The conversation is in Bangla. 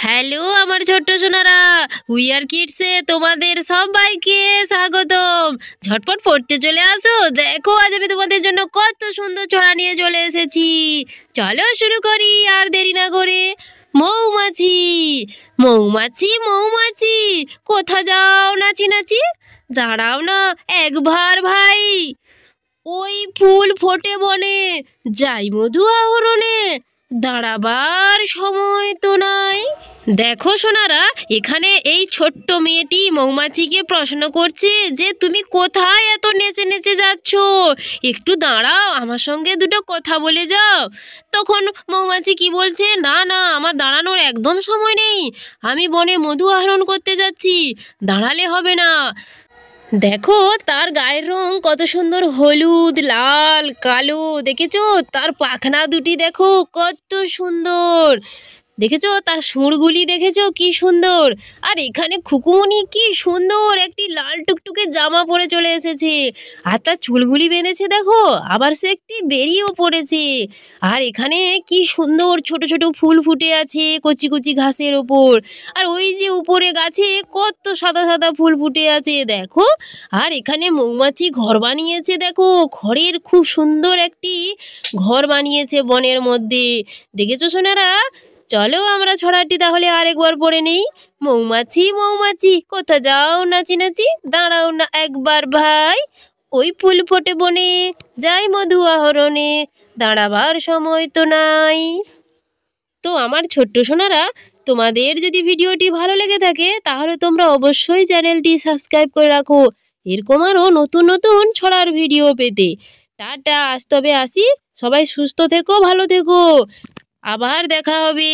হ্যালো আমার ছোট্ট সোনারা, উই আর কিডসে তোমাদের সবাইকে স্বাগতম। ঝটপট পড়তে চলে আসো। দেখো আজ আমি তোমাদের জন্য কত সুন্দর ছড়া নিয়ে চলে এসেছি। চলো শুরু করি আর দেরি না করে। মৌমাছি মৌমাছি মৌমাছি কোথা যাও নাচি নাচি, দাঁড়াও না একবার ভাই, ওই ফুল ফোটে বনে, যাই মধু আহরণে, দাঁড়াবার সময় তো নাই। দেখো সোনারা, এখানে এই ছোট্ট মেয়েটি মৌমাছিকে প্রশ্ন করছে যে তুমি কোথায় এত নেচে নেচে যাচ্ছ, একটু দাঁড়াও আমার সঙ্গে দুটো কথা বলে যাও। তখন মৌমাছি কি বলছে, না না আমার দাঁড়ানোর একদম সময় নেই, আমি বনে মধু আহরণ করতে যাচ্ছি, দাঁড়ালে হবে না। দেখো তার গায়ের রং কত সুন্দর, হলুদ লাল কালো, দেখেছো তার পাখনা দুটি দেখো কত সুন্দর, দেখেছো তার সুঁড়গুলি দেখেছো কি সুন্দর। আর এখানে খুকুমনি কি সুন্দর একটি লাল টুকটুকে জামা পরে চলে এসেছে, আর তার চুলগুলি বেঁধেছে দেখো, আবার সে একটি বেরিয়েও পড়েছে। আর এখানে কি সুন্দর ছোট ছোট ফুল ফুটে আছে কচি কচি ঘাসের ওপর, আর ওই যে উপরে গাছে কত সাদা সাদা ফুল ফুটে আছে দেখো। আর এখানে মৌমাছি ঘর বানিয়েছে দেখো, খড়ের খুব সুন্দর একটি ঘর বানিয়েছে বনের মধ্যে, দেখেছো সোনারা। চলো আমরা ছড়াটি তাহলে আরেকবার পড়ে নেই। মৌমাছি মৌমাছি কোথা যাও নাচি নাচি, দাঁড়াও না একবার ভাই, ওই ফুল ফোটে বনে, যাই মধু আহরণে, দাঁড়াবার সময় তো নাই। তো আমার ছোট্ট সোনারা, তোমাদের যদি ভিডিওটি ভালো লেগে থাকে তাহলে তোমরা অবশ্যই চ্যানেলটি সাবস্ক্রাইব করে রাখো এরকম আরও নতুন নতুন ছড়ার ভিডিও পেতে। টাটা, আজ তবে আসি, সবাই সুস্থ থেকো ভালো থেকো, আবার দেখা হবে।